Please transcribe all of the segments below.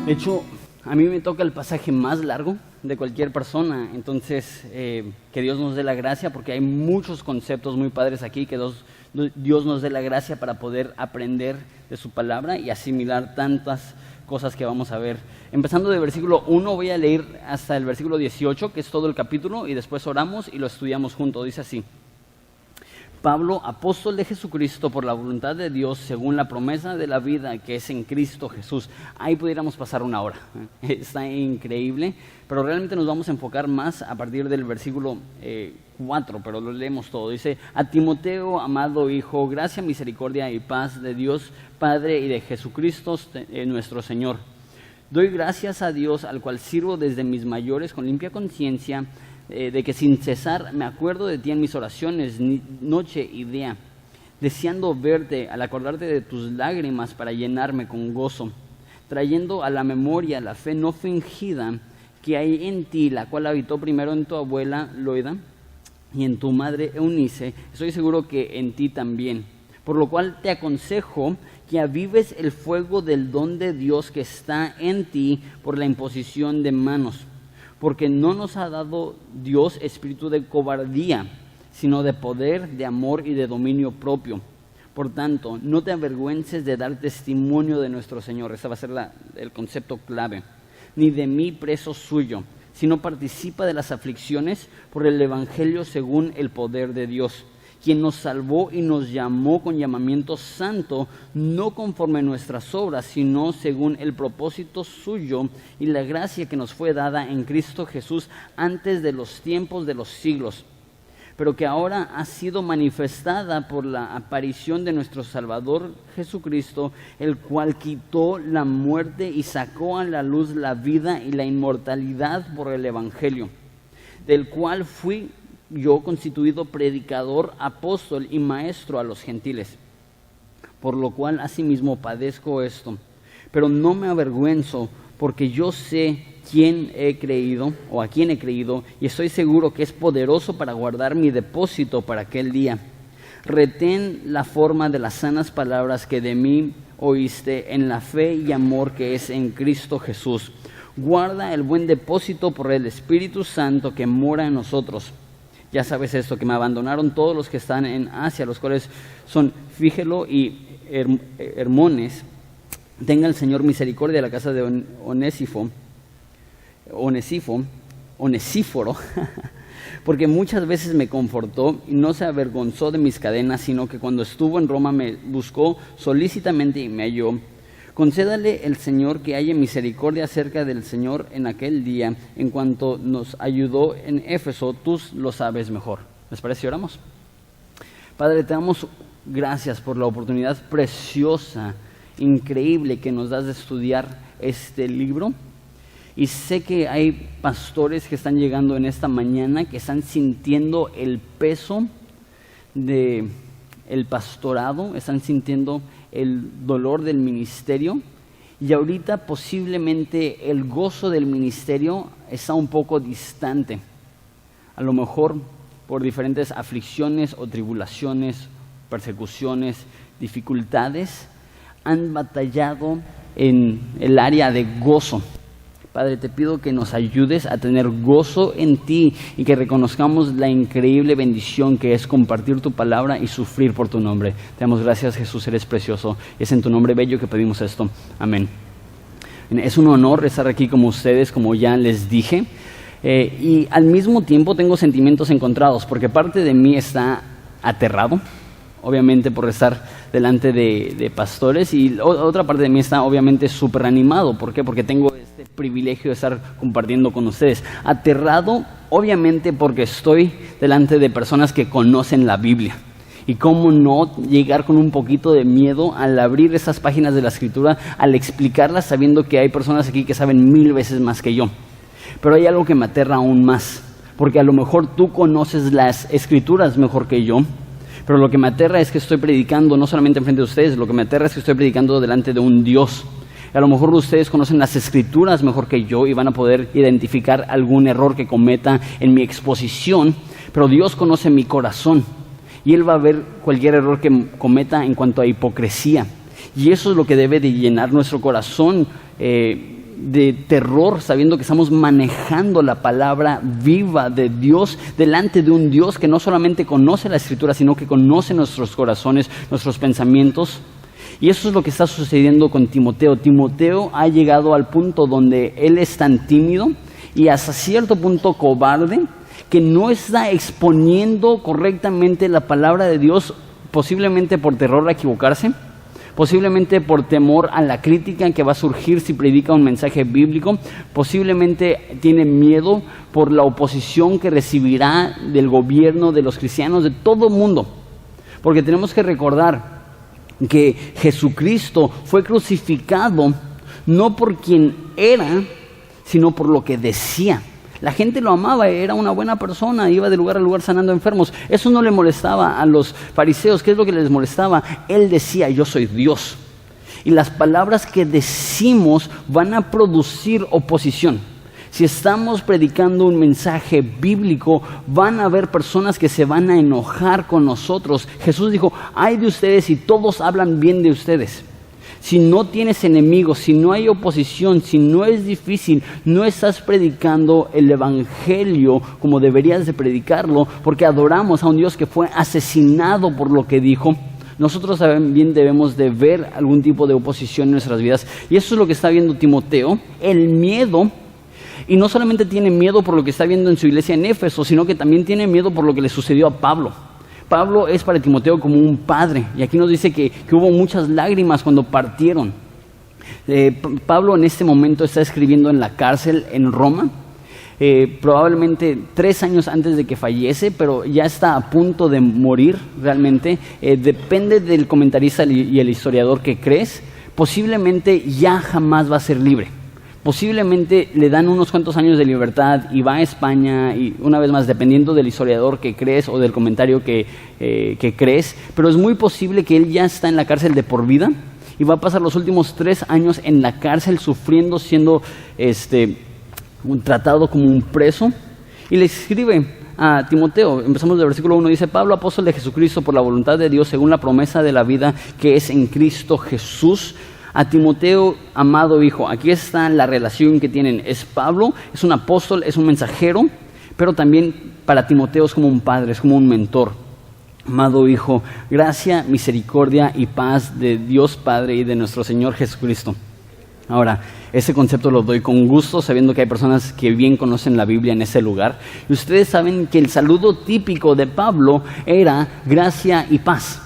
De hecho, a mí me toca el pasaje más largo de cualquier persona, entonces que Dios nos dé la gracia, porque hay muchos conceptos muy padres aquí, que Dios nos dé la gracia para poder aprender de su palabra y asimilar tantas cosas que vamos a ver. Empezando de versículo 1, voy a leer hasta el versículo 18, que es todo el capítulo, y después oramos y lo estudiamos juntos. Dice así: Pablo, apóstol de Jesucristo por la voluntad de Dios, según la promesa de la vida que es en Cristo Jesús. Ahí pudiéramos pasar una hora, está increíble, pero realmente nos vamos a enfocar más a partir del versículo 4, pero lo leemos todo. Dice: a Timoteo, amado hijo, gracia, misericordia y paz de Dios Padre y de Jesucristo nuestro Señor. Doy gracias a Dios, al cual sirvo desde mis mayores con limpia conciencia, de que sin cesar me acuerdo de ti en mis oraciones, noche y día, deseando verte al acordarte de tus lágrimas para llenarme con gozo, trayendo a la memoria la fe no fingida que hay en ti, la cual habitó primero en tu abuela Loida y en tu madre Eunice, estoy seguro que en ti también. Por lo cual te aconsejo que avives el fuego del don de Dios que está en ti por la imposición de manos. Porque no nos ha dado Dios espíritu de cobardía, sino de poder, de amor y de dominio propio. Por tanto, no te avergüences de dar testimonio de nuestro Señor. Ese va a ser el concepto clave. Ni de mí preso suyo, sino participa de las aflicciones por el Evangelio según el poder de Dios, quien nos salvó y nos llamó con llamamiento santo, no conforme a nuestras obras, sino según el propósito suyo y la gracia que nos fue dada en Cristo Jesús antes de los tiempos de los siglos, pero que ahora ha sido manifestada por la aparición de nuestro Salvador Jesucristo, el cual quitó la muerte y sacó a la luz la vida y la inmortalidad por el Evangelio, del cual fui yo constituido predicador, apóstol y maestro a los gentiles, por lo cual asimismo padezco esto, pero no me avergüenzo, porque yo sé quién he creído o a quién he creído, y estoy seguro que es poderoso para guardar mi depósito para aquel día. Retén la forma de las sanas palabras que de mí oíste en la fe y amor que es en Cristo Jesús. Guarda el buen depósito por el Espíritu Santo que mora en nosotros. Ya sabes esto, que me abandonaron todos los que están en Asia, los cuales son Fígelo y Hermones. Tenga el Señor misericordia de la casa de Onesíforo, porque muchas veces me confortó y no se avergonzó de mis cadenas, sino que cuando estuvo en Roma me buscó solícitamente y me halló. Concédale el Señor que haya misericordia acerca del Señor en aquel día, en cuanto nos ayudó en Éfeso, tú lo sabes mejor. ¿Les parece si oramos? Padre, te damos gracias por la oportunidad preciosa, increíble que nos das de estudiar este libro. Y sé que hay pastores que están llegando en esta mañana, que están sintiendo el peso del pastorado, están sintiendo el dolor del ministerio, y ahorita posiblemente el gozo del ministerio está un poco distante, a lo mejor por diferentes aflicciones o tribulaciones, persecuciones, dificultades, han batallado en el área de gozo. Padre, te pido que nos ayudes a tener gozo en ti y que reconozcamos la increíble bendición que es compartir tu palabra y sufrir por tu nombre. Te damos gracias, Jesús, eres precioso. Es en tu nombre bello que pedimos esto. Amén. Es un honor estar aquí como ustedes, como ya les dije. Y al mismo tiempo tengo sentimientos encontrados, porque parte de mí está aterrado, obviamente por estar delante de pastores, y otra parte de mí está obviamente súper animado. ¿Por qué? Porque tengo este privilegio de estar compartiendo con ustedes. Aterrado, obviamente, porque estoy delante de personas que conocen la Biblia. Y cómo no llegar con un poquito de miedo al abrir esas páginas de la Escritura, al explicarlas, sabiendo que hay personas aquí que saben 1000 veces más que yo. Pero hay algo que me aterra aún más, porque a lo mejor tú conoces las Escrituras mejor que yo, pero lo que me aterra es que estoy predicando no solamente enfrente de ustedes, lo que me aterra es que estoy predicando delante de un Dios. A lo mejor ustedes conocen las Escrituras mejor que yo y van a poder identificar algún error que cometa en mi exposición, pero Dios conoce mi corazón y Él va a ver cualquier error que cometa en cuanto a hipocresía. Y eso es lo que debe de llenar nuestro corazón de terror, sabiendo que estamos manejando la palabra viva de Dios delante de un Dios que no solamente conoce la Escritura, sino que conoce nuestros corazones, nuestros pensamientos. Y eso es lo que está sucediendo con Timoteo. Timoteo ha llegado al punto donde él es tan tímido y hasta cierto punto cobarde, que no está exponiendo correctamente la palabra de Dios, posiblemente por terror a equivocarse, posiblemente por temor a la crítica que va a surgir si predica un mensaje bíblico, posiblemente tiene miedo por la oposición que recibirá del gobierno, de los cristianos, de todo el mundo. Porque tenemos que recordar que Jesucristo fue crucificado no por quien era, sino por lo que decía. La gente lo amaba, era una buena persona, iba de lugar a lugar sanando enfermos. Eso no le molestaba a los fariseos. ¿Qué es lo que les molestaba? Él decía, yo soy Dios. Y las palabras que decimos van a producir oposición. Si estamos predicando un mensaje bíblico, van a haber personas que se van a enojar con nosotros. Jesús dijo, ay de ustedes si todos hablan bien de ustedes. Si no tienes enemigos, si no hay oposición, si no es difícil, no estás predicando el evangelio como deberías de predicarlo, porque adoramos a un Dios que fue asesinado por lo que dijo. Nosotros también debemos de ver algún tipo de oposición en nuestras vidas. Y eso es lo que está viendo Timoteo, el miedo. Y no solamente tiene miedo por lo que está viendo en su iglesia en Éfeso, sino que también tiene miedo por lo que le sucedió a Pablo. Pablo es para Timoteo como un padre, y aquí nos dice que hubo muchas lágrimas cuando partieron. Pablo en este momento está escribiendo en la cárcel en Roma, probablemente 3 años antes de que fallece, pero ya está a punto de morir realmente. Depende del comentarista y el historiador que crees, posiblemente ya jamás va a ser libre. Posiblemente le dan unos cuantos años de libertad y va a España, y una vez más, dependiendo del historiador que crees o del comentario que crees, pero es muy posible que él ya está en la cárcel de por vida y va a pasar los últimos 3 años en la cárcel sufriendo, siendo tratado como un preso. Y le escribe a Timoteo, empezamos del versículo 1, dice, Pablo, apóstol de Jesucristo, por la voluntad de Dios, según la promesa de la vida que es en Cristo Jesús, a Timoteo, amado hijo. Aquí está la relación que tienen. Es Pablo, es un apóstol, es un mensajero, pero también para Timoteo es como un padre, es como un mentor. Amado hijo, gracia, misericordia y paz de Dios Padre y de nuestro Señor Jesucristo. Ahora, ese concepto lo doy con gusto, sabiendo que hay personas que bien conocen la Biblia en ese lugar. Y ustedes saben que el saludo típico de Pablo era gracia y paz.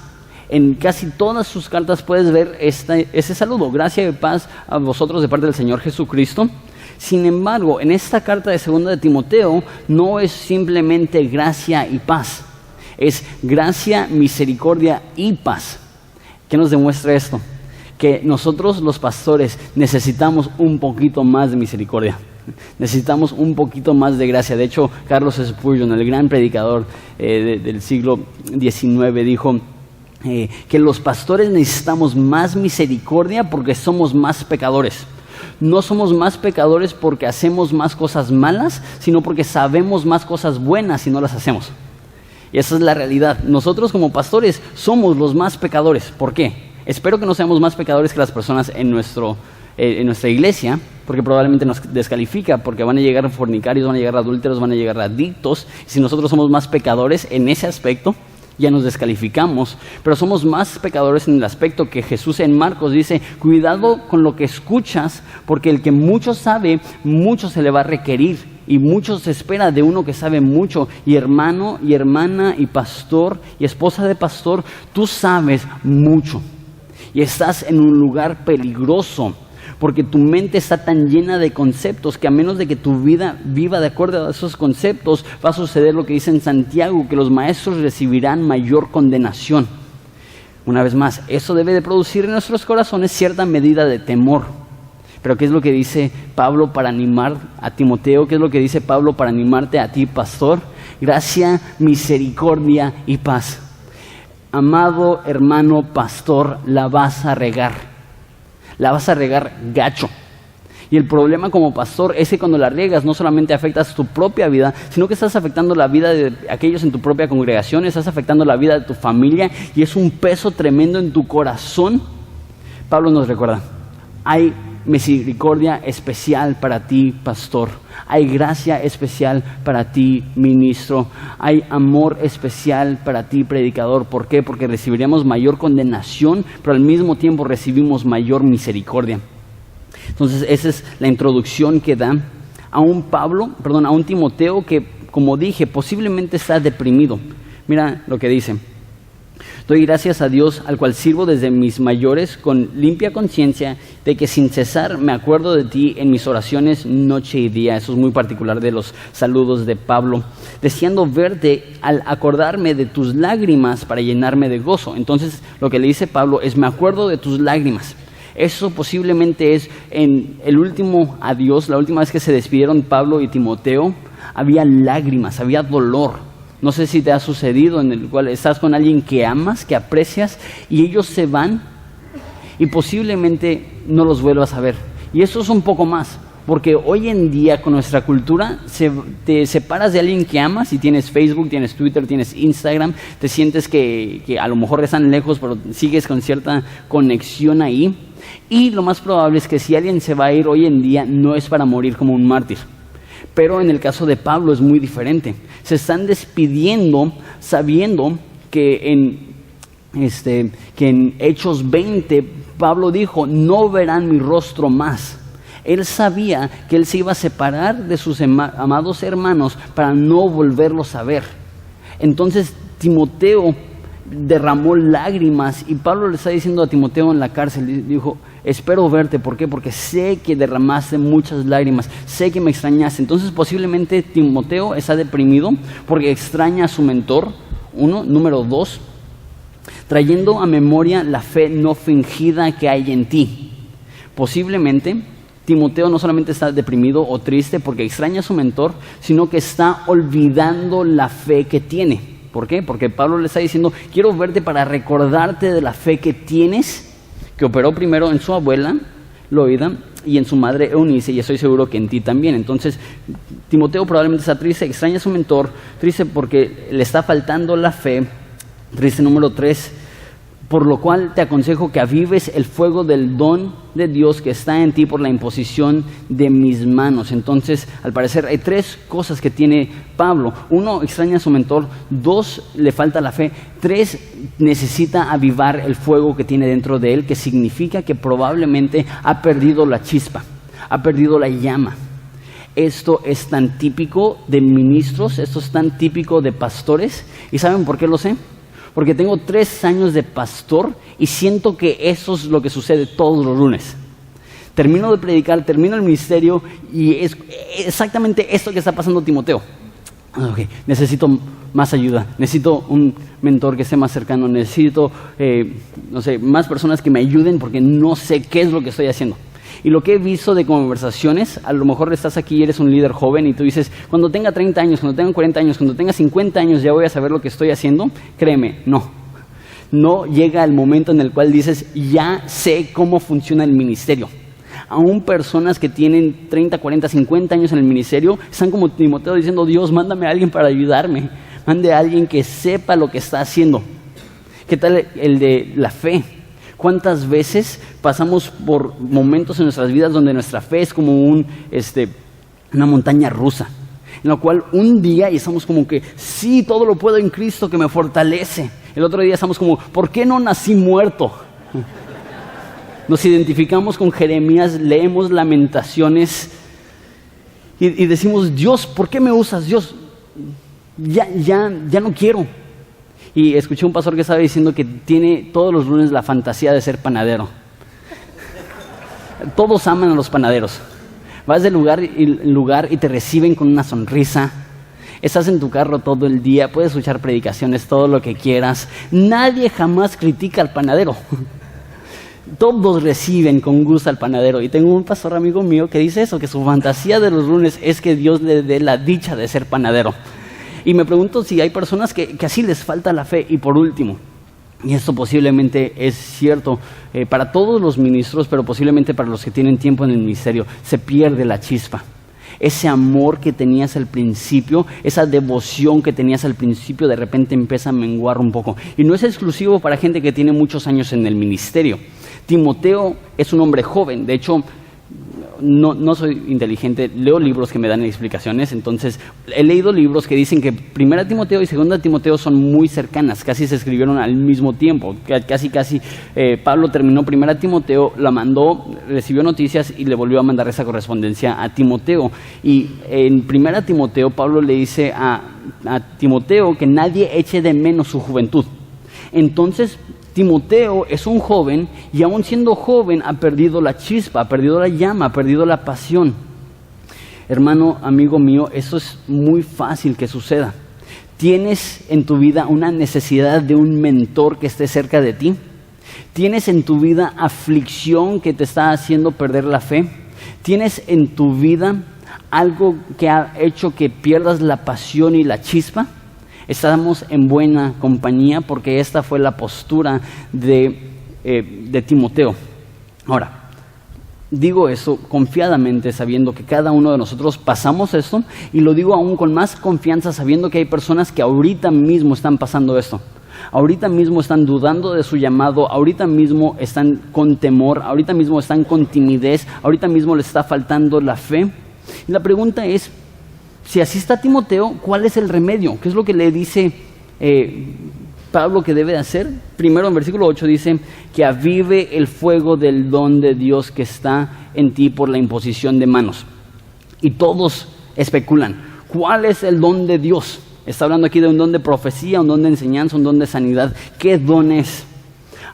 En casi todas sus cartas puedes ver ese saludo, gracia y paz a vosotros de parte del Señor Jesucristo. Sin embargo, en esta carta de 2 de Timoteo no es simplemente gracia y paz, es gracia, misericordia y paz. ¿Qué nos demuestra esto? Que nosotros los pastores necesitamos un poquito más de misericordia. Necesitamos un poquito más de gracia. De hecho, Carlos Spurgeon, el gran predicador del siglo XIX, dijo que los pastores necesitamos más misericordia porque somos más pecadores. No somos más pecadores porque hacemos más cosas malas, sino porque sabemos más cosas buenas y no las hacemos. Y esa es la realidad. Nosotros como pastores somos los más pecadores. ¿Por qué? Espero que no seamos más pecadores que las personas en nuestra iglesia, porque probablemente nos descalifica, porque van a llegar fornicarios, van a llegar adúlteros, van a llegar adictos. Si nosotros somos más pecadores en ese aspecto, ya nos descalificamos, pero somos más pecadores en el aspecto que Jesús en Marcos dice, cuidado con lo que escuchas, porque el que mucho sabe, mucho se le va a requerir, y mucho se espera de uno que sabe mucho. Y hermano, y hermana, y pastor, y esposa de pastor, tú sabes mucho, y estás en un lugar peligroso, porque tu mente está tan llena de conceptos que a menos de que tu vida viva de acuerdo a esos conceptos, va a suceder lo que dice en Santiago, que los maestros recibirán mayor condenación. Una vez más, eso debe de producir en nuestros corazones cierta medida de temor. Pero ¿qué es lo que dice Pablo para animar a Timoteo? ¿Qué es lo que dice Pablo para animarte a ti, pastor? Gracia, misericordia y paz. Amado hermano pastor, la vas a regar. La vas a regar gacho. Y el problema como pastor es que cuando la riegas no solamente afectas tu propia vida, sino que estás afectando la vida de aquellos en tu propia congregación, estás afectando la vida de tu familia y es un peso tremendo en tu corazón. Pablo nos recuerda, hay misericordia especial para ti, pastor. Hay gracia especial para ti, ministro. Hay amor especial para ti, predicador. ¿Por qué? Porque recibiríamos mayor condenación, pero al mismo tiempo recibimos mayor misericordia. Entonces, esa es la introducción que da a un Timoteo que, como dije, posiblemente está deprimido. Mira lo que dice. Doy gracias a Dios, al cual sirvo desde mis mayores con limpia conciencia, de que sin cesar me acuerdo de ti en mis oraciones noche y día. Eso es muy particular de los saludos de Pablo. Deseando verte al acordarme de tus lágrimas para llenarme de gozo. Entonces, lo que le dice Pablo es, me acuerdo de tus lágrimas. Eso posiblemente es en el último adiós, la última vez que se despidieron Pablo y Timoteo, había lágrimas, había dolor. No sé si te ha sucedido en el cual estás con alguien que amas, que aprecias, y ellos se van y posiblemente no los vuelvas a ver. Y eso es un poco más, porque hoy en día con nuestra cultura te separas de alguien que amas y tienes Facebook, tienes Twitter, tienes Instagram, te sientes que a lo mejor están lejos, pero sigues con cierta conexión ahí. Y lo más probable es que si alguien se va a ir hoy en día no es para morir como un mártir. Pero en el caso de Pablo es muy diferente. Se están despidiendo sabiendo que en Hechos 20 Pablo dijo, no verán mi rostro más. Él sabía que él se iba a separar de sus amados hermanos para no volverlos a ver. Entonces Timoteo derramó lágrimas y Pablo le está diciendo a Timoteo en la cárcel, dijo, espero verte. ¿Por qué? Porque sé que derramaste muchas lágrimas, sé que me extrañaste. Entonces posiblemente Timoteo está deprimido porque extraña a su mentor, número 2, trayendo a memoria la fe no fingida que hay en ti. Posiblemente Timoteo no solamente está deprimido o triste porque extraña a su mentor, sino que está olvidando la fe que tiene. ¿Por qué? Porque Pablo le está diciendo, quiero verte para recordarte de la fe que tienes, que operó primero en su abuela, Loida, y en su madre Eunice, y estoy seguro que en ti también. Entonces, Timoteo probablemente está triste, extraña a su mentor, triste porque le está faltando la fe. Triste número 3, por lo cual te aconsejo que avives el fuego del don de Dios que está en ti por la imposición de mis manos. Entonces, al parecer hay 3 cosas que tiene Pablo. 1, extraña a su mentor. 2, le falta la fe. 3, necesita avivar el fuego que tiene dentro de él, que significa que probablemente ha perdido la chispa, ha perdido la llama. Esto es tan típico de ministros, esto es tan típico de pastores. ¿Y saben por qué lo sé? Porque tengo 3 años de pastor y siento que eso es lo que sucede todos los lunes. Termino de predicar, termino el ministerio y es exactamente esto que está pasando Timoteo. Okay, necesito más ayuda, necesito un mentor que esté más cercano, necesito, más personas que me ayuden porque no sé qué es lo que estoy haciendo. Y lo que he visto de conversaciones, a lo mejor estás aquí y eres un líder joven y tú dices, cuando tenga 30 años, cuando tenga 40 años, cuando tenga 50 años ya voy a saber lo que estoy haciendo. Créeme, no llega el momento en el cual dices, ya sé cómo funciona el ministerio. Aún personas que tienen 30, 40, 50 años en el ministerio están como Timoteo diciendo, Dios, mándame a alguien para ayudarme, mande a alguien que sepa lo que está haciendo. ¿Qué tal el de la fe? ¿Cuántas veces pasamos por momentos en nuestras vidas donde nuestra fe es como una montaña rusa? En la cual un día y estamos como que, sí, todo lo puedo en Cristo que me fortalece. El otro día estamos como, ¿por qué no nací muerto? Nos identificamos con Jeremías, leemos Lamentaciones y decimos, Dios, ¿por qué me usas? Dios, ya no quiero. Y escuché un pastor que estaba diciendo que tiene todos los lunes la fantasía de ser panadero. Todos aman a los panaderos. Vas de lugar en lugar y te reciben con una sonrisa. Estás en tu carro todo el día, puedes escuchar predicaciones, todo lo que quieras. Nadie jamás critica al panadero. Todos reciben con gusto al panadero. Y tengo un pastor amigo mío que dice eso, que su fantasía de los lunes es que Dios le dé la dicha de ser panadero. Y me pregunto si hay personas que así les falta la fe. Y por último, y esto posiblemente es cierto para todos los ministros, pero posiblemente para los que tienen tiempo en el ministerio, se pierde la chispa. Ese amor que tenías al principio, esa devoción que tenías al principio, de repente empieza a menguar un poco. Y no es exclusivo para gente que tiene muchos años en el ministerio. Timoteo es un hombre joven, de hecho, no soy inteligente, leo libros que me dan explicaciones, entonces he leído libros que dicen que 1 Timoteo y 2 Timoteo son muy cercanas, casi se escribieron al mismo tiempo, casi Pablo terminó 1 Timoteo, la mandó, recibió noticias y le volvió a mandar esa correspondencia a Timoteo. Y en 1 Timoteo Pablo le dice a Timoteo que nadie eche de menos su juventud. Entonces Timoteo es un joven y aún siendo joven ha perdido la chispa, ha perdido la llama, ha perdido la pasión. Hermano, amigo mío, eso es muy fácil que suceda. ¿Tienes en tu vida una necesidad de un mentor que esté cerca de ti? ¿Tienes en tu vida aflicción que te está haciendo perder la fe? ¿Tienes en tu vida algo que ha hecho que pierdas la pasión y la chispa? Estamos en buena compañía porque esta fue la postura de Timoteo. Ahora, digo eso confiadamente sabiendo que cada uno de nosotros pasamos esto, y lo digo aún con más confianza sabiendo que hay personas que ahorita mismo están pasando esto. Ahorita mismo están dudando de su llamado, ahorita mismo están con temor, ahorita mismo están con timidez, ahorita mismo les está faltando la fe. Y la pregunta es, si así está Timoteo, ¿cuál es el remedio? ¿Qué es lo que le dice Pablo que debe de hacer? Primero en versículo 8 dice que avive el fuego del don de Dios que está en ti por la imposición de manos. Y todos especulan, ¿cuál es el don de Dios? Está hablando aquí de un don de profecía, un don de enseñanza, un don de sanidad. ¿Qué don es?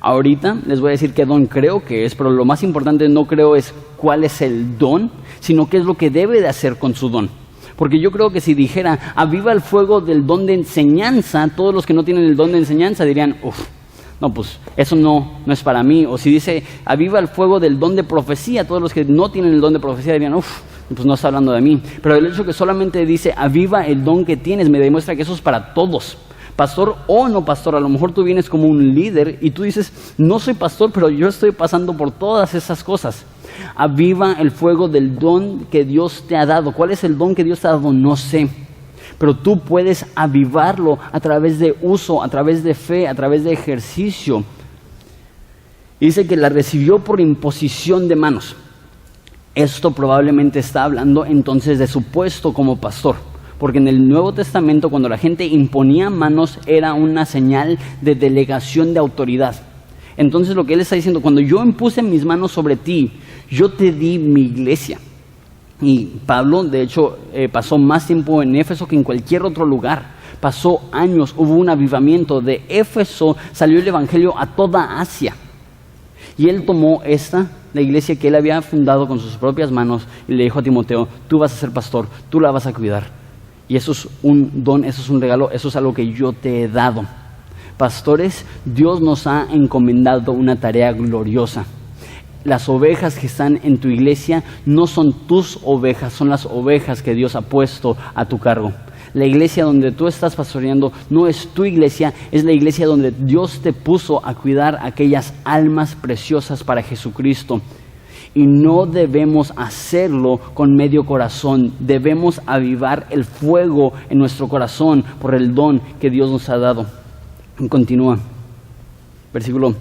Ahorita les voy a decir qué don creo que es, pero lo más importante no creo es cuál es el don, sino qué es lo que debe de hacer con su don. Porque yo creo que si dijera, aviva el fuego del don de enseñanza, todos los que no tienen el don de enseñanza dirían, no, pues eso no es para mí. O si dice, aviva el fuego del don de profecía, todos los que no tienen el don de profecía dirían, pues no está hablando de mí. Pero el hecho que solamente dice, aviva el don que tienes, me demuestra que eso es para todos. Pastor o no pastor, a lo mejor tú vienes como un líder y tú dices, no soy pastor, pero yo estoy pasando por todas esas cosas. Aviva el fuego del don que Dios te ha dado. ¿Cuál es el don que Dios te ha dado? No sé. Pero tú puedes avivarlo a través de uso, a través de fe, a través de ejercicio. Y dice que la recibió por imposición de manos. Esto probablemente está hablando entonces de su puesto como pastor. Porque en el Nuevo Testamento, cuando la gente imponía manos, era una señal de delegación de autoridad. Entonces lo que él está diciendo, cuando yo impuse mis manos sobre ti, yo te di mi iglesia. Y Pablo, de hecho, pasó más tiempo en Éfeso que en cualquier otro lugar. Pasó años, hubo un avivamiento. De Éfeso salió el evangelio a toda Asia. Y él tomó la iglesia que él había fundado con sus propias manos, y le dijo a Timoteo, tú vas a ser pastor, tú la vas a cuidar. Y eso es un don, eso es un regalo, eso es algo que yo te he dado. Pastores, Dios nos ha encomendado una tarea gloriosa. Las ovejas que están en tu iglesia no son tus ovejas, son las ovejas que Dios ha puesto a tu cargo. La iglesia donde tú estás pastoreando no es tu iglesia, es la iglesia donde Dios te puso a cuidar aquellas almas preciosas para Jesucristo. Y no debemos hacerlo con medio corazón, debemos avivar el fuego en nuestro corazón por el don que Dios nos ha dado. Continúa, versículo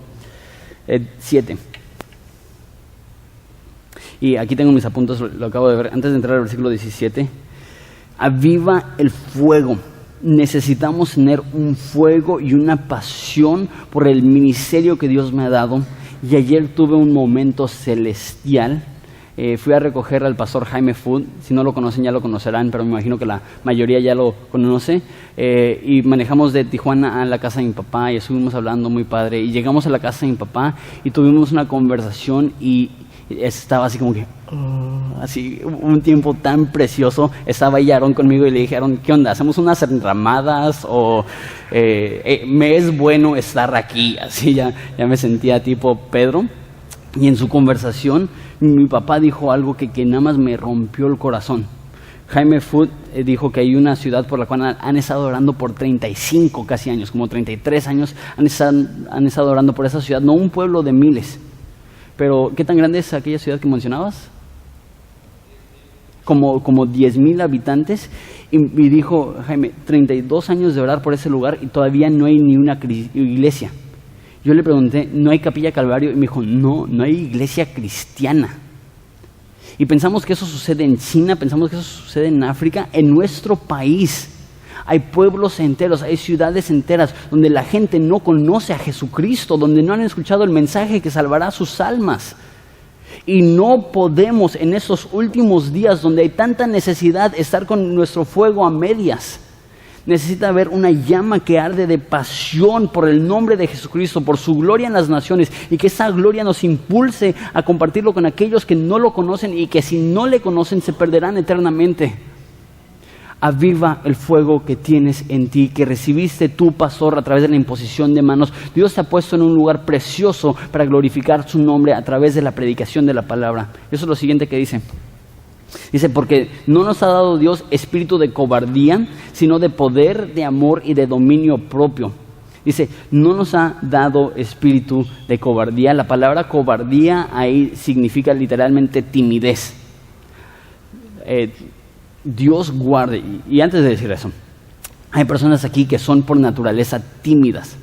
7. Y aquí tengo mis apuntes, lo acabo de ver, antes de entrar al versículo 17. Aviva el fuego. Necesitamos tener un fuego y una pasión por el ministerio que Dios me ha dado. Y ayer tuve un momento celestial. Fui a recoger al pastor Jaime Food. Si no lo conocen ya lo conocerán, pero me imagino que la mayoría ya lo conoce. Y manejamos de Tijuana a la casa de mi papá y estuvimos hablando muy padre. Y llegamos a la casa de mi papá y tuvimos una conversación y estaba así como que, así, un tiempo tan precioso. Estaba ahí Aarón conmigo y le dije, Aarón, ¿qué onda? ¿Hacemos unas enramadas? ¿O me es bueno estar aquí? Así ya me sentía tipo Pedro. Y en su conversación, mi papá dijo algo que nada más me rompió el corazón. Jaime Food dijo que hay una ciudad por la cual han estado orando por 35 casi años, como 33 años, han estado orando por esa ciudad, no un pueblo de miles. Pero, ¿qué tan grande es aquella ciudad que mencionabas? Como 10,000 habitantes. Y dijo Jaime, 32 años de orar por ese lugar y todavía no hay ni una iglesia. Yo le pregunté, ¿no hay Capilla Calvario? Y me dijo, no hay iglesia cristiana. Y pensamos que eso sucede en China, pensamos que eso sucede en África, en nuestro país. Hay pueblos enteros, hay ciudades enteras donde la gente no conoce a Jesucristo, donde no han escuchado el mensaje que salvará sus almas. Y no podemos en estos últimos días donde hay tanta necesidad estar con nuestro fuego a medias. Necesita haber una llama que arde de pasión por el nombre de Jesucristo, por su gloria en las naciones, y que esa gloria nos impulse a compartirlo con aquellos que no lo conocen y que si no le conocen se perderán eternamente. Aviva el fuego que tienes en ti, que recibiste tú, pastor, a través de la imposición de manos. Dios te ha puesto en un lugar precioso para glorificar su nombre a través de la predicación de la palabra. Eso es lo siguiente que dice. Dice, porque no nos ha dado Dios espíritu de cobardía, sino de poder, de amor y de dominio propio. Dice, no nos ha dado espíritu de cobardía. La palabra cobardía ahí significa literalmente timidez. Dios guarde. Y antes de decir eso, hay personas aquí que son por naturaleza tímidas.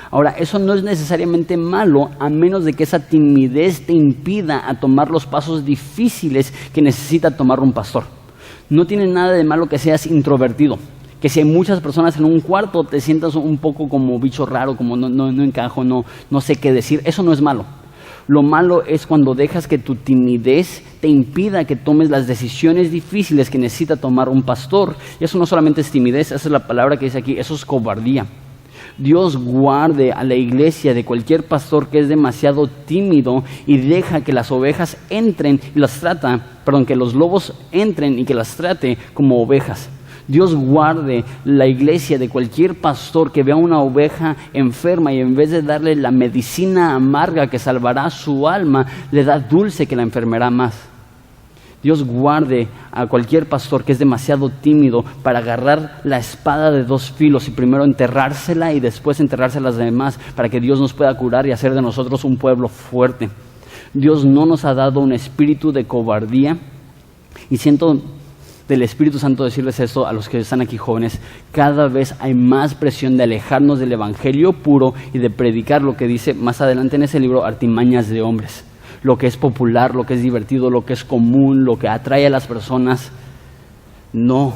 Ahora, eso no es necesariamente malo, a menos de que esa timidez te impida a tomar los pasos difíciles que necesita tomar un pastor. No tiene nada de malo que seas introvertido, que si hay muchas personas en un cuarto te sientas un poco como bicho raro, como no encajo, no sé qué decir. Eso no es malo. Lo malo es cuando dejas que tu timidez te impida que tomes las decisiones difíciles que necesita tomar un pastor. Y eso no solamente es timidez, esa es la palabra que dice aquí, eso es cobardía. Dios guarde a la iglesia de cualquier pastor que es demasiado tímido y deja que las ovejas entren y que los lobos entren y que las trate como ovejas. Dios guarde la iglesia de cualquier pastor que vea una oveja enferma y en vez de darle la medicina amarga que salvará su alma, le da dulce que la enfermará más. Dios guarde a cualquier pastor que es demasiado tímido para agarrar la espada de dos filos y primero enterrársela y después enterrarse a las demás para que Dios nos pueda curar y hacer de nosotros un pueblo fuerte. Dios no nos ha dado un espíritu de cobardía y siento del Espíritu Santo decirles esto a los que están aquí jóvenes. Cada vez hay más presión de alejarnos del evangelio puro y de predicar lo que dice más adelante en ese libro, artimañas de hombres. Lo que es popular, lo que es divertido, lo que es común, lo que atrae a las personas. No,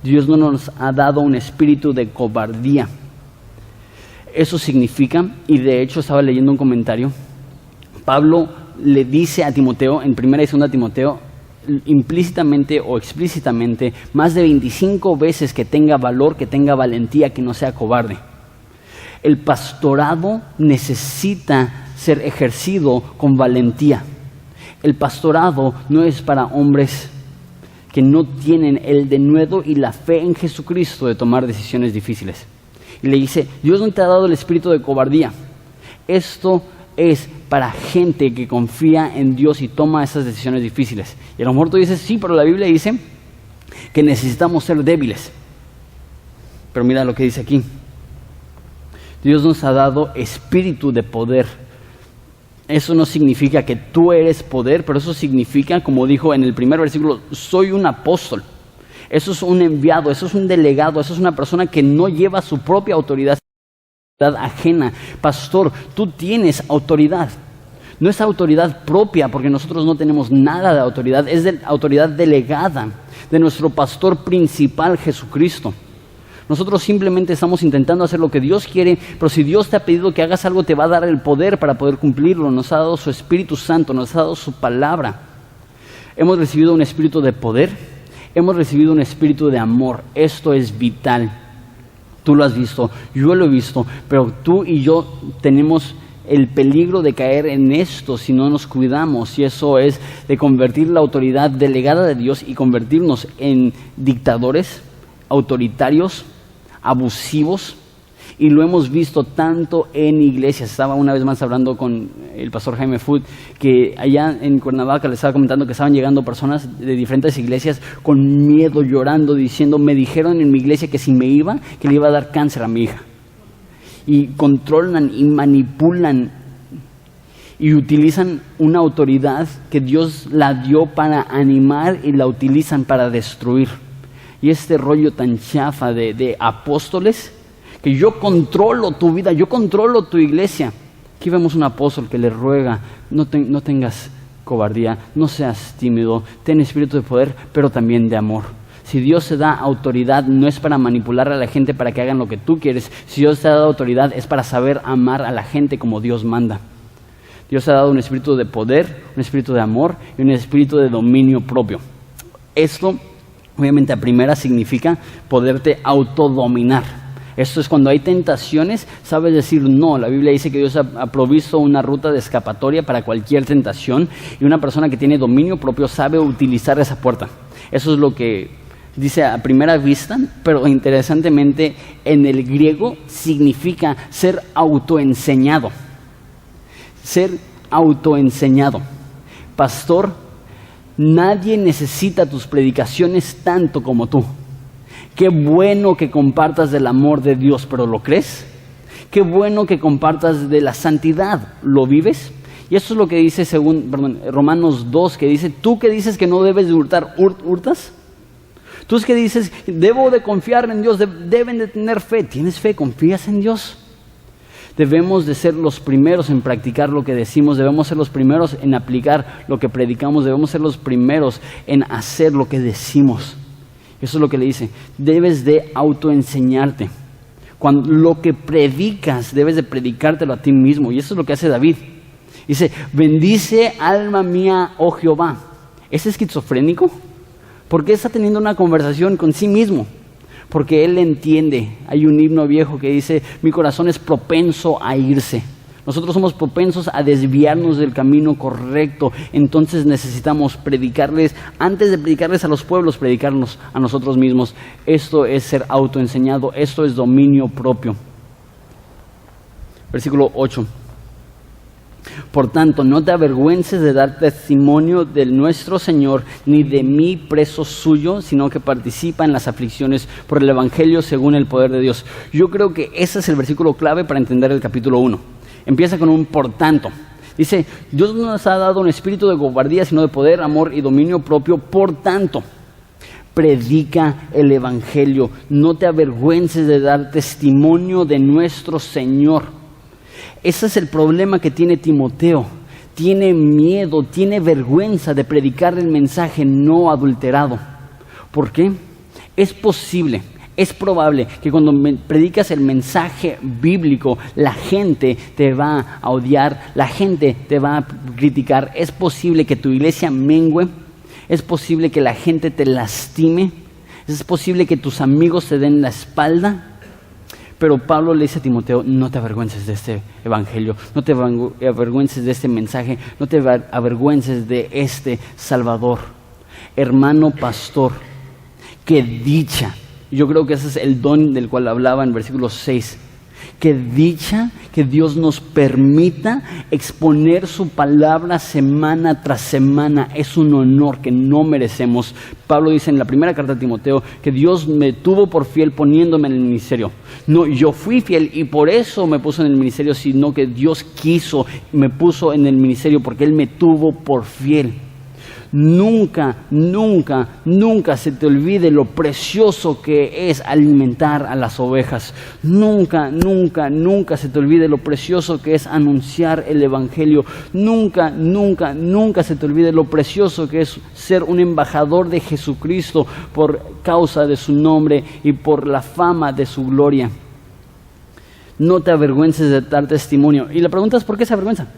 Dios no nos ha dado un espíritu de cobardía. Eso significa, y de hecho estaba leyendo un comentario, Pablo le dice a Timoteo, en 1 y 2 Timoteo, implícitamente o explícitamente, más de 25 veces que tenga valor, que tenga valentía, que no sea cobarde. El pastorado necesita ser ejercido con valentía. El pastorado no es para hombres que no tienen el denuedo y la fe en Jesucristo de tomar decisiones difíciles. Y le dice, Dios no te ha dado el espíritu de cobardía. Esto es para gente que confía en Dios y toma esas decisiones difíciles. Y a lo mejor tú dices, sí, pero la Biblia dice que necesitamos ser débiles. Pero mira lo que dice aquí. Dios nos ha dado espíritu de poder. Eso no significa que tú eres poder, pero eso significa, como dijo en el primer versículo, soy un apóstol. Eso es un enviado, eso es un delegado, eso es una persona que no lleva su propia autoridad ajena. Pastor, tú tienes autoridad. No es autoridad propia, porque nosotros no tenemos nada de autoridad, es de autoridad delegada de nuestro pastor principal, Jesucristo. Nosotros simplemente estamos intentando hacer lo que Dios quiere, pero si Dios te ha pedido que hagas algo, te va a dar el poder para poder cumplirlo. Nos ha dado su Espíritu Santo, nos ha dado su palabra. Hemos recibido un espíritu de poder, hemos recibido un espíritu de amor. Esto es vital. Tú lo has visto, yo lo he visto, pero tú y yo tenemos el peligro de caer en esto si no nos cuidamos, y eso es de convertir la autoridad delegada de Dios y convertirnos en dictadores, autoritarios, abusivos, y lo hemos visto tanto en iglesias. Estaba una vez más hablando con el pastor Jaime Food, que allá en Cuernavaca le estaba comentando que estaban llegando personas de diferentes iglesias con miedo, llorando, diciendo, me dijeron en mi iglesia que si me iba, que le iba a dar cáncer a mi hija. Y controlan y manipulan y utilizan una autoridad que Dios la dio para animar y la utilizan para destruir. Y este rollo tan chafa de apóstoles, que yo controlo tu vida, yo controlo tu iglesia. Aquí vemos un apóstol que le ruega, no tengas cobardía, no seas tímido, ten espíritu de poder, pero también de amor. Si Dios te da autoridad, no es para manipular a la gente para que hagan lo que tú quieres. Si Dios te ha dado autoridad, es para saber amar a la gente como Dios manda. Dios te ha dado un espíritu de poder, un espíritu de amor y un espíritu de dominio propio. Esto, obviamente, a primera significa poderte autodominar. Esto es cuando hay tentaciones, sabes decir no. La Biblia dice que Dios ha provisto una ruta de escapatoria para cualquier tentación, y una persona que tiene dominio propio sabe utilizar esa puerta. Eso es lo que dice a primera vista, pero interesantemente en el griego significa ser autoenseñado. Ser autoenseñado. Pastor, nadie necesita tus predicaciones tanto como tú. Qué bueno que compartas del amor de Dios, pero ¿lo crees? Qué bueno que compartas de la santidad, ¿lo vives? Y eso es lo que dice Romanos 2, que dice, tú que dices que no debes de hurtar, ¿hurtas? Tú que dices, debo de confiar en Dios, deben de tener fe. ¿Tienes fe? ¿Confías en Dios? Debemos de ser los primeros en practicar lo que decimos, debemos ser los primeros en aplicar lo que predicamos, debemos ser los primeros en hacer lo que decimos. Eso es lo que le dice, debes de autoenseñarte. Cuando lo que predicas, debes de predicártelo a ti mismo. Y eso es lo que hace David. Dice, bendice alma mía, oh Jehová. ¿Es esquizofrénico? ¿Por qué está teniendo una conversación con sí mismo? Porque él entiende. Hay un himno viejo que dice, mi corazón es propenso a irse. Nosotros somos propensos a desviarnos del camino correcto. Entonces necesitamos predicarles, antes de predicarles a los pueblos, predicarnos a nosotros mismos. Esto es ser autoenseñado, esto es dominio propio. Versículo 8. Por tanto, no te avergüences de dar testimonio de nuestro Señor, ni de mí preso suyo, sino que participa en las aflicciones por el Evangelio según el poder de Dios. Yo creo que ese es el versículo clave para entender el capítulo 1. Empieza con un por tanto. Dice, Dios no nos ha dado un espíritu de cobardía, sino de poder, amor y dominio propio. Por tanto, predica el Evangelio. No te avergüences de dar testimonio de nuestro Señor. Ese es el problema que tiene Timoteo. Tiene miedo, tiene vergüenza de predicar el mensaje no adulterado. ¿Por qué? Es posible. Es probable que cuando predicas el mensaje bíblico, la gente te va a odiar, la gente te va a criticar. Es posible que tu iglesia mengüe, es posible que la gente te lastime, es posible que tus amigos te den la espalda. Pero Pablo le dice a Timoteo, no te avergüences de este evangelio, no te avergüences de este mensaje, no te avergüences de este Salvador. Hermano pastor, qué dicha. Yo creo que ese es el don del cual hablaba en versículo 6. Qué dicha que Dios nos permita exponer su palabra semana tras semana. Es un honor que no merecemos. Pablo dice en la primera carta a Timoteo que Dios me tuvo por fiel poniéndome en el ministerio. No, yo fui fiel y por eso me puso en el ministerio, sino que Dios quiso y me puso en el ministerio porque Él me tuvo por fiel. Nunca, nunca, nunca se te olvide lo precioso que es alimentar a las ovejas. Nunca, nunca, nunca se te olvide lo precioso que es anunciar el Evangelio. Nunca, nunca, nunca se te olvide lo precioso que es ser un embajador de Jesucristo por causa de su nombre y por la fama de su gloria. No te avergüences de dar testimonio. Y la pregunta es, ¿por qué se avergüenza?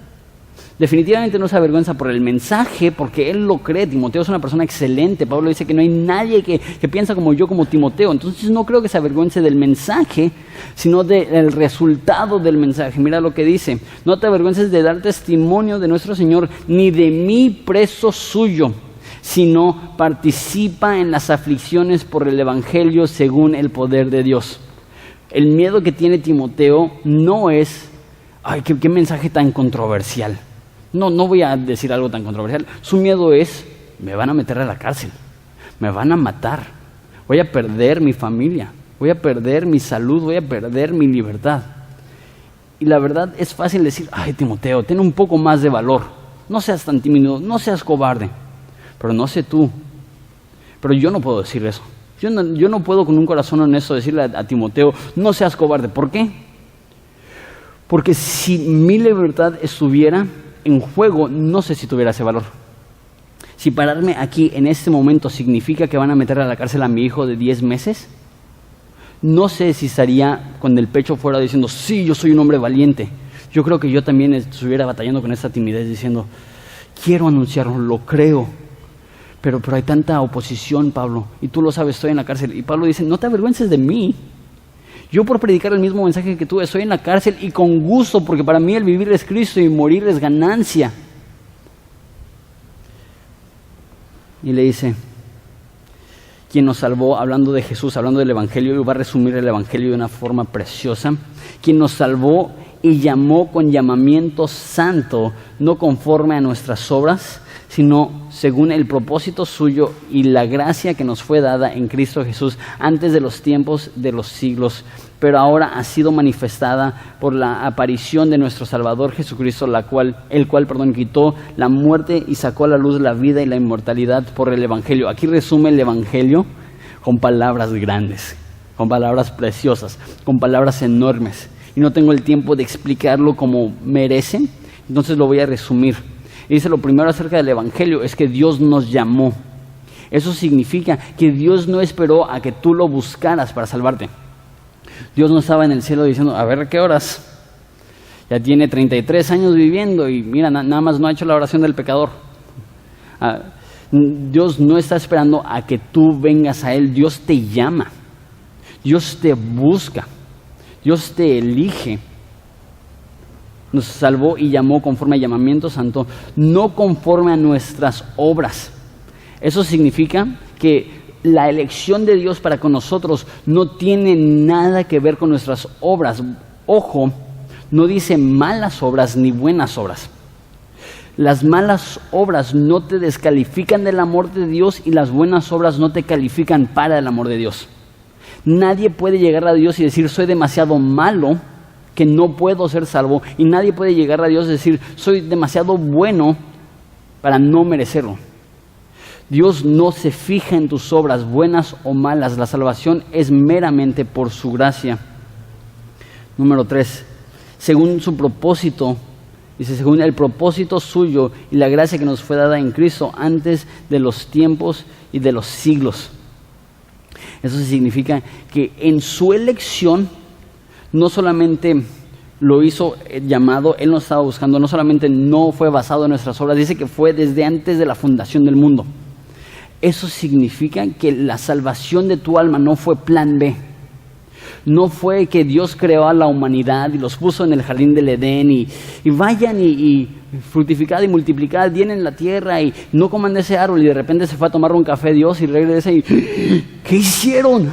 Definitivamente no se avergüenza por el mensaje, porque él lo cree. Timoteo es una persona excelente. Pablo dice que no hay nadie que piensa como yo, como Timoteo. Entonces no creo que se avergüence del mensaje, sino del resultado del mensaje. Mira lo que dice: no te avergüences de dar testimonio de nuestro Señor, ni de mí preso suyo, sino participa en las aflicciones por el Evangelio según el poder de Dios. El miedo que tiene Timoteo no es, ay, qué mensaje tan controversial. No voy a decir algo tan controversial. Su miedo es, me van a meter a la cárcel, me van a matar, voy a perder mi familia, voy a perder mi salud, voy a perder mi libertad. Y la verdad es fácil decir, ay Timoteo, ten un poco más de valor, no seas tan tímido, no seas cobarde. Pero no sé tú, pero yo no puedo decir eso. Yo no puedo con un corazón honesto decirle a Timoteo, no seas cobarde. ¿Por qué? Porque si mi libertad estuviera en juego, no sé si tuviera ese valor. Si pararme aquí en este momento significa que van a meter a la cárcel a mi hijo de 10 meses, no sé si estaría con el pecho fuera diciendo, sí, yo soy un hombre valiente. Yo creo que yo también estuviera batallando con esta timidez diciendo, quiero anunciarlo, lo creo, pero hay tanta oposición, Pablo, y tú lo sabes, estoy en la cárcel. Y Pablo dice, no te avergüences de mí. Yo por predicar el mismo mensaje que tú, estoy en la cárcel y con gusto, porque para mí el vivir es Cristo y morir es ganancia. Y le dice, quien nos salvó, hablando de Jesús, hablando del Evangelio, y va a resumir el Evangelio de una forma preciosa, quien nos salvó y llamó con llamamiento santo, no conforme a nuestras obras, sino según el propósito suyo y la gracia que nos fue dada en Cristo Jesús antes de los tiempos de los siglos, pero ahora ha sido manifestada por la aparición de nuestro Salvador Jesucristo, el cual quitó la muerte y sacó a la luz la vida y la inmortalidad por el Evangelio. Aquí resume el Evangelio con palabras grandes, con palabras preciosas, con palabras enormes. Y no tengo el tiempo de explicarlo como merece, entonces lo voy a resumir. Y dice, lo primero acerca del Evangelio es que Dios nos llamó. Eso significa que Dios no esperó a que tú lo buscaras para salvarte. Dios no estaba en el cielo diciendo, a ver, ¿qué horas? Ya tiene 33 años viviendo y mira, nada más no ha hecho la oración del pecador. Dios no está esperando a que tú vengas a Él. Dios te llama. Dios te busca. Dios te elige. Nos salvó y llamó conforme al llamamiento santo, no conforme a nuestras obras. Eso significa que la elección de Dios para con nosotros no tiene nada que ver con nuestras obras. Ojo, no dice malas obras ni buenas obras. Las malas obras no te descalifican del amor de Dios y las buenas obras no te califican para el amor de Dios. Nadie puede llegar a Dios y decir, soy demasiado malo que no puedo ser salvo, y nadie puede llegar a Dios y decir, soy demasiado bueno para no merecerlo. Dios no se fija en tus obras, buenas o malas. La salvación es meramente por su gracia. Número 3, según su propósito, dice, según el propósito suyo y la gracia que nos fue dada en Cristo antes de los tiempos y de los siglos. Eso significa que en su elección no solamente lo hizo llamado, Él nos estaba buscando, no solamente no fue basado en nuestras obras, dice que fue desde antes de la fundación del mundo. Eso significa que la salvación de tu alma no fue plan B. No fue que Dios creó a la humanidad y los puso en el jardín del Edén y vayan y fructificad y multiplicad, llenen la tierra y no coman de ese árbol, y de repente se fue a tomar un café Dios y regresa y ¿qué hicieron?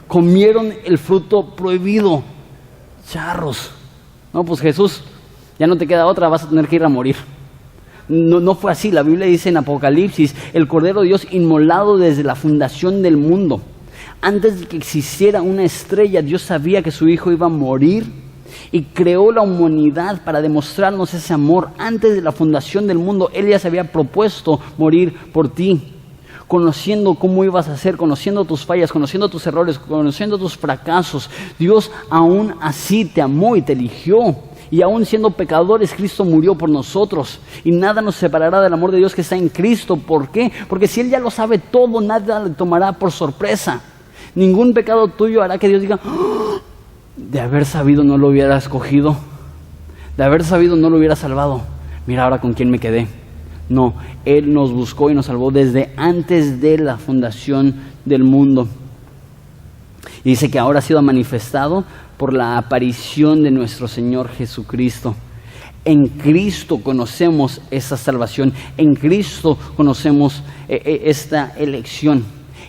Comieron el fruto prohibido. Charros. No, pues Jesús, ya no te queda otra, vas a tener que ir a morir. No fue así. La Biblia dice en Apocalipsis, el Cordero de Dios inmolado desde la fundación del mundo. Antes de que existiera una estrella, Dios sabía que su Hijo iba a morir y creó la humanidad para demostrarnos ese amor. Antes de la fundación del mundo, Él ya se había propuesto morir por ti, conociendo cómo ibas a ser, conociendo tus fallas, conociendo tus errores, conociendo tus fracasos. Dios aún así te amó y te eligió. Y aún siendo pecadores, Cristo murió por nosotros. Y nada nos separará del amor de Dios que está en Cristo. ¿Por qué? Porque si Él ya lo sabe todo, nada le tomará por sorpresa. Ningún pecado tuyo hará que Dios diga, ¡oh! De haber sabido no lo hubiera escogido. De haber sabido no lo hubiera salvado. Mira ahora con quién me quedé. No, Él nos buscó y nos salvó desde antes de la fundación del mundo. Y dice que ahora ha sido manifestado por la aparición de nuestro Señor Jesucristo. En Cristo conocemos esa salvación. En Cristo conocemos esta elección.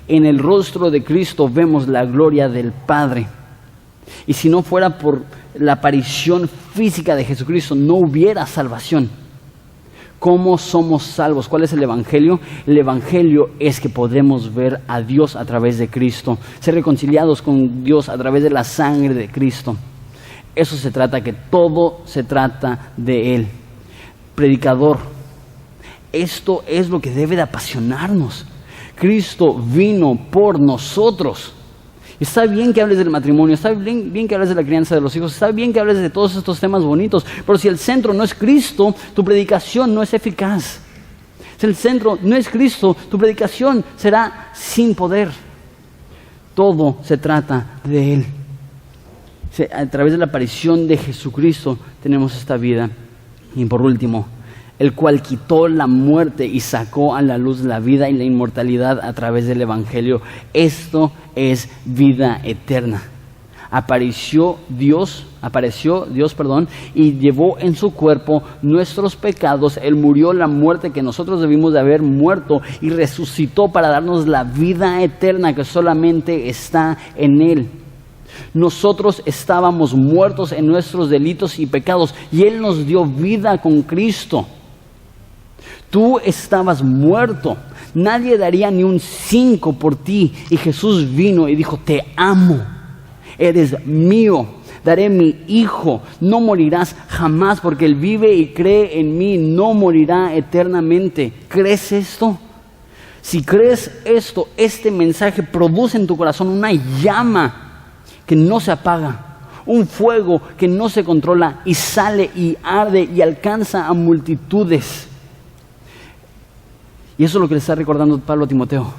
En el rostro de Cristo vemos la gloria del Padre. Y si no fuera por la aparición física de Jesucristo, no hubiera salvación. ¿Cómo somos salvos? ¿Cuál es el Evangelio? El Evangelio es que podremos ver a Dios a través de Cristo, ser reconciliados con Dios a través de la sangre de Cristo. Eso se trata, que todo se trata de Él. Predicador, esto es lo que debe de apasionarnos. Cristo vino por nosotros. Está bien que hables del matrimonio, está bien que hables de la crianza de los hijos, está bien que hables de todos estos temas bonitos, pero si el centro no es Cristo, tu predicación no es eficaz. Si el centro no es Cristo, tu predicación será sin poder. Todo se trata de Él. A través de la aparición de Jesucristo tenemos esta vida. Y por último, el cual quitó la muerte y sacó a la luz la vida y la inmortalidad a través del Evangelio. Esto es vida eterna. Apareció Dios, y llevó en su cuerpo nuestros pecados. Él murió la muerte que nosotros debimos de haber muerto y resucitó para darnos la vida eterna que solamente está en Él. Nosotros estábamos muertos en nuestros delitos y pecados y Él nos dio vida con Cristo. Tú estabas muerto, nadie daría ni un 5 por ti y Jesús vino y dijo: te amo, eres mío, daré mi hijo, no morirás jamás porque Él vive y cree en mí, no morirá eternamente. ¿Crees esto? Si crees esto, este mensaje produce en tu corazón una llama que no se apaga, un fuego que no se controla y sale y arde y alcanza a multitudes. Y eso es lo que le está recordando Pablo a Timoteo.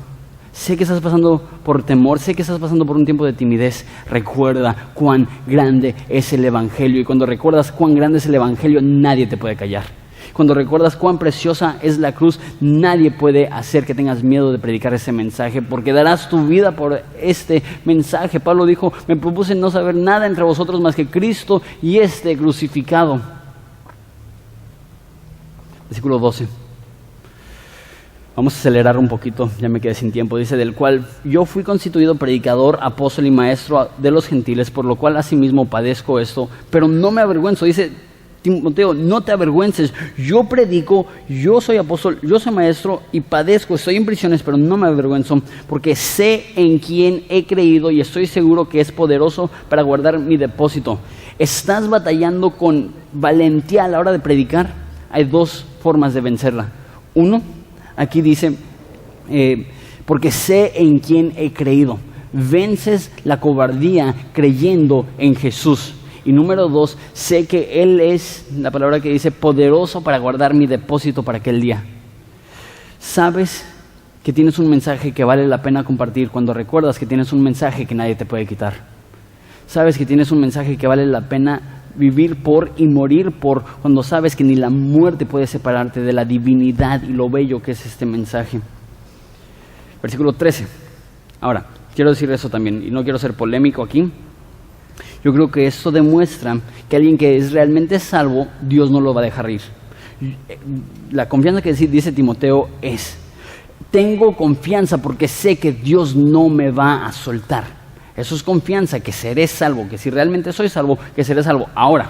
Sé que estás pasando por temor, sé que estás pasando por un tiempo de timidez. Recuerda cuán grande es el Evangelio. Y cuando recuerdas cuán grande es el Evangelio, nadie te puede callar. Cuando recuerdas cuán preciosa es la cruz, nadie puede hacer que tengas miedo de predicar ese mensaje, porque darás tu vida por este mensaje. Pablo dijo: me propuse no saber nada entre vosotros más que Cristo y este crucificado. Versículo 12. Vamos a acelerar un poquito, ya me quedé sin tiempo. Dice: del cual yo fui constituido predicador, apóstol y maestro de los gentiles, por lo cual asimismo padezco esto, pero no me avergüenzo. Dice Timoteo: no te avergüences, yo predico, yo soy apóstol, yo soy maestro y padezco, estoy en prisiones, pero no me avergüenzo, porque sé en quién he creído y estoy seguro que es poderoso para guardar mi depósito. ¿Estás batallando con valentía a la hora de predicar? Hay dos formas de vencerla. Uno, aquí dice, porque sé en quién he creído. Vences la cobardía creyendo en Jesús. Y número 2, sé que Él es, la palabra que dice, poderoso para guardar mi depósito para aquel día. Sabes que tienes un mensaje que vale la pena compartir cuando recuerdas que tienes un mensaje que nadie te puede quitar. Sabes que tienes un mensaje que vale la pena vivir por y morir por, cuando sabes que ni la muerte puede separarte de la divinidad y lo bello que es este mensaje. Versículo 13. Ahora, quiero decir eso también, y no quiero ser polémico aquí. Yo creo que esto demuestra que alguien que es realmente salvo, Dios no lo va a dejar ir. La confianza que dice Timoteo es: tengo confianza porque sé que Dios no me va a soltar. Eso es confianza, que seré salvo, que si realmente soy salvo, que seré salvo. Ahora,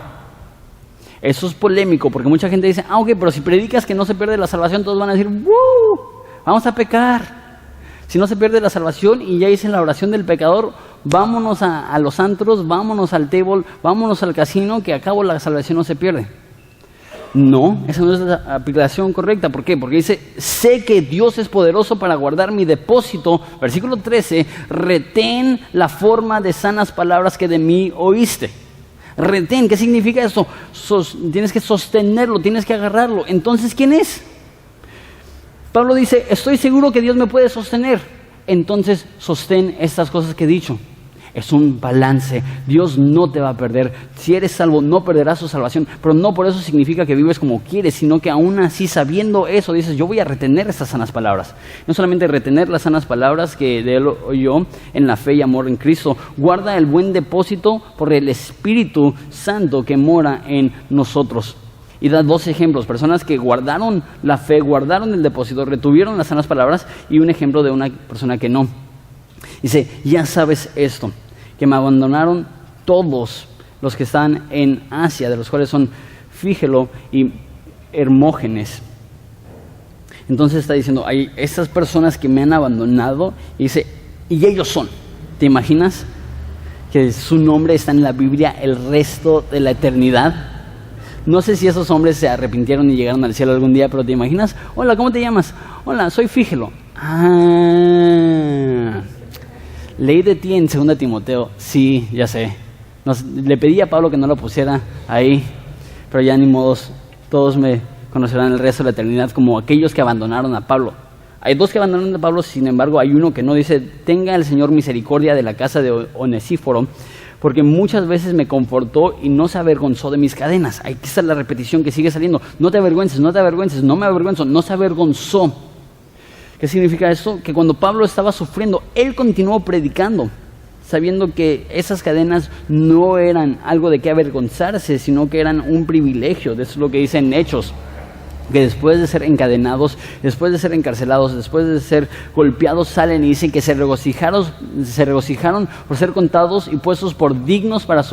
eso es polémico porque mucha gente dice: ok, pero si predicas que no se pierde la salvación, todos van a decir: ¡wow! Vamos a pecar. Si no se pierde la salvación y ya hice la oración del pecador, vámonos a los antros, vámonos al table, vámonos al casino, que a cabo la salvación no se pierde. No, esa no es la aplicación correcta. ¿Por qué? Porque dice: sé que Dios es poderoso para guardar mi depósito. Versículo 13, retén la forma de sanas palabras que de mí oíste. Retén, ¿qué significa esto? Tienes que sostenerlo, tienes que agarrarlo. Entonces, ¿quién es? Pablo dice: estoy seguro que Dios me puede sostener. Entonces, sostén estas cosas que he dicho. Es un balance. Dios no te va a perder. Si eres salvo, no perderás tu salvación. Pero no por eso significa que vives como quieres, sino que aún así, sabiendo eso, dices: yo voy a retener estas sanas palabras. No solamente retener las sanas palabras que de Él oyó en la fe y amor en Cristo. Guarda el buen depósito por el Espíritu Santo que mora en nosotros. Y da 2 ejemplos: personas que guardaron la fe, guardaron el depósito, retuvieron las sanas palabras, y un ejemplo de una persona que no. Dice: ya sabes esto, que me abandonaron todos los que están en Asia, de los cuales son Fígelo y Hermógenes. Entonces está diciendo: hay estas personas que me han abandonado, y dice: y ellos son. ¿Te imaginas que su nombre está en la Biblia el resto de la eternidad? No sé si esos hombres se arrepintieron y llegaron al cielo algún día, pero ¿te imaginas? Hola, ¿cómo te llamas? Hola, soy Fígelo. leí de ti en 2 Timoteo. Sí, ya sé. Le pedí a Pablo que no lo pusiera ahí, pero ya ni modos, todos me conocerán el resto de la eternidad como aquellos que abandonaron a Pablo. Hay 2 que abandonaron a Pablo, sin embargo hay uno que no. Dice: tenga el Señor misericordia de la casa de Onesíforo, porque muchas veces me confortó y no se avergonzó de mis cadenas. Ahí está la repetición que sigue saliendo. No te avergüences, no te avergüences, no me avergüenzo, no se avergonzó. ¿Qué significa esto? Que cuando Pablo estaba sufriendo, él continuó predicando, sabiendo que esas cadenas no eran algo de qué avergonzarse, sino que eran un privilegio. Eso es lo que dice en Hechos, que después de ser encadenados, después de ser encarcelados, después de ser golpeados, salen y dicen que se regocijaron por ser contados y puestos por dignos por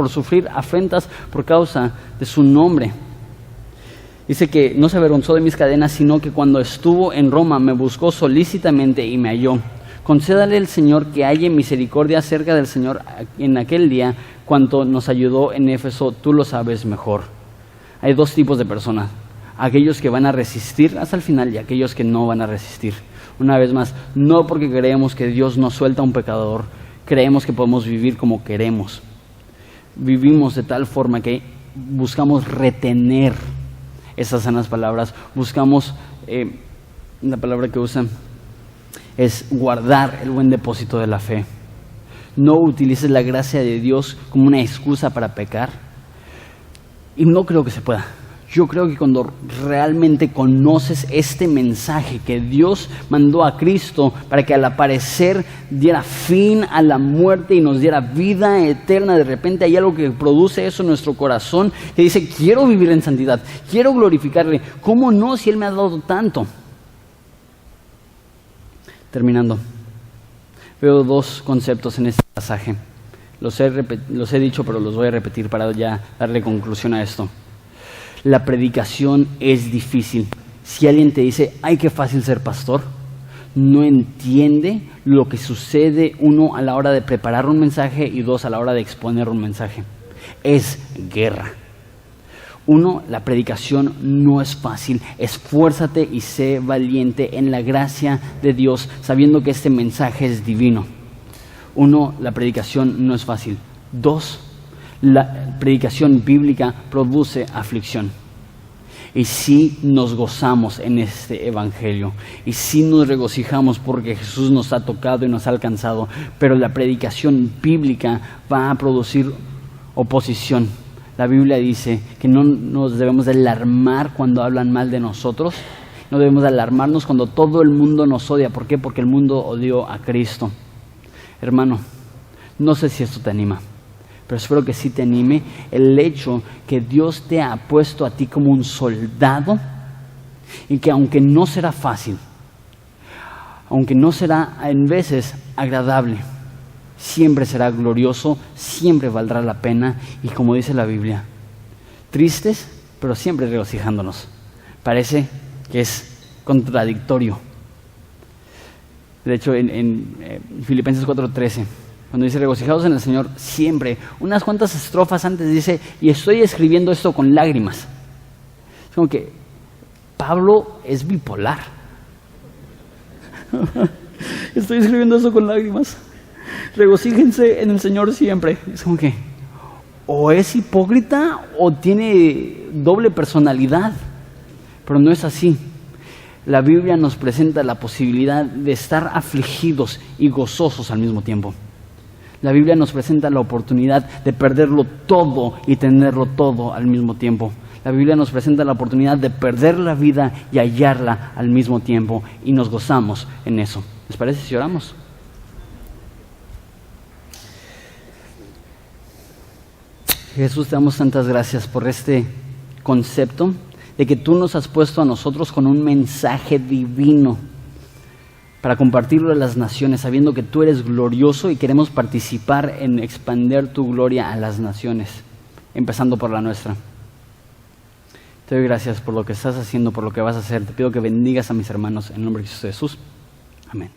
sufrir afrentas por causa de su nombre. Dice que no se avergonzó de mis cadenas, sino que cuando estuvo en Roma me buscó solícitamente y me halló. Concédale el Señor que halle misericordia acerca del Señor en aquel día, cuanto nos ayudó en Éfeso, tú lo sabes mejor. Hay 2 tipos de personas: aquellos que van a resistir hasta el final y aquellos que no van a resistir. Una vez más, no porque creemos que Dios nos suelta a un pecador, creemos que podemos vivir como queremos. Vivimos de tal forma que buscamos retener esas sanas palabras, buscamos, la palabra que usan es guardar el buen depósito de la fe. No utilices la gracia de Dios como una excusa para pecar. Y no creo que se pueda. Yo creo que cuando realmente conoces este mensaje que Dios mandó a Cristo para que al aparecer diera fin a la muerte y nos diera vida eterna, de repente hay algo que produce eso en nuestro corazón, que dice: quiero vivir en santidad, quiero glorificarle. ¿Cómo no, si Él me ha dado tanto? Terminando, veo 2 conceptos en este pasaje. Los he dicho, pero los voy a repetir para ya darle conclusión a esto. La predicación es difícil. Si alguien te dice: ay, qué fácil ser pastor, no entiende lo que sucede, 1, a la hora de preparar un mensaje, y 2, a la hora de exponer un mensaje. Es guerra. 1, la predicación no es fácil. Esfuérzate y sé valiente en la gracia de Dios, sabiendo que este mensaje es divino. 1, la predicación no es fácil. 2, la predicación bíblica produce aflicción. Y sí nos gozamos en este evangelio, y sí nos regocijamos porque Jesús nos ha tocado y nos ha alcanzado, pero la predicación bíblica va a producir oposición. La Biblia dice que no nos debemos de alarmar cuando hablan mal de nosotros, no debemos de alarmarnos cuando todo el mundo nos odia. ¿Por qué? Porque el mundo odió a Cristo. Hermano, no sé si esto te anima, pero espero que sí te anime el hecho que Dios te ha puesto a ti como un soldado, y que aunque no será fácil, aunque no será en veces agradable, siempre será glorioso, siempre valdrá la pena. Y como dice la Biblia, tristes, pero siempre regocijándonos. Parece que es contradictorio. De hecho, en Filipenses 4:13, cuando dice regocijados en el Señor siempre, unas cuantas estrofas antes dice: y estoy escribiendo esto con lágrimas. Es como que Pablo es bipolar. Estoy escribiendo esto con lágrimas. Regocíjense en el Señor siempre. Es como que o es hipócrita o tiene doble personalidad, pero no es así. La Biblia nos presenta la posibilidad de estar afligidos y gozosos al mismo tiempo. La Biblia nos presenta la oportunidad de perderlo todo y tenerlo todo al mismo tiempo. La Biblia nos presenta la oportunidad de perder la vida y hallarla al mismo tiempo, y nos gozamos en eso. ¿Les parece si oramos? Jesús, te damos tantas gracias por este concepto de que tú nos has puesto a nosotros con un mensaje divino para compartirlo a las naciones, sabiendo que tú eres glorioso y queremos participar en expandir tu gloria a las naciones, empezando por la nuestra. Te doy gracias por lo que estás haciendo, por lo que vas a hacer. Te pido que bendigas a mis hermanos en el nombre de Jesús. Amén.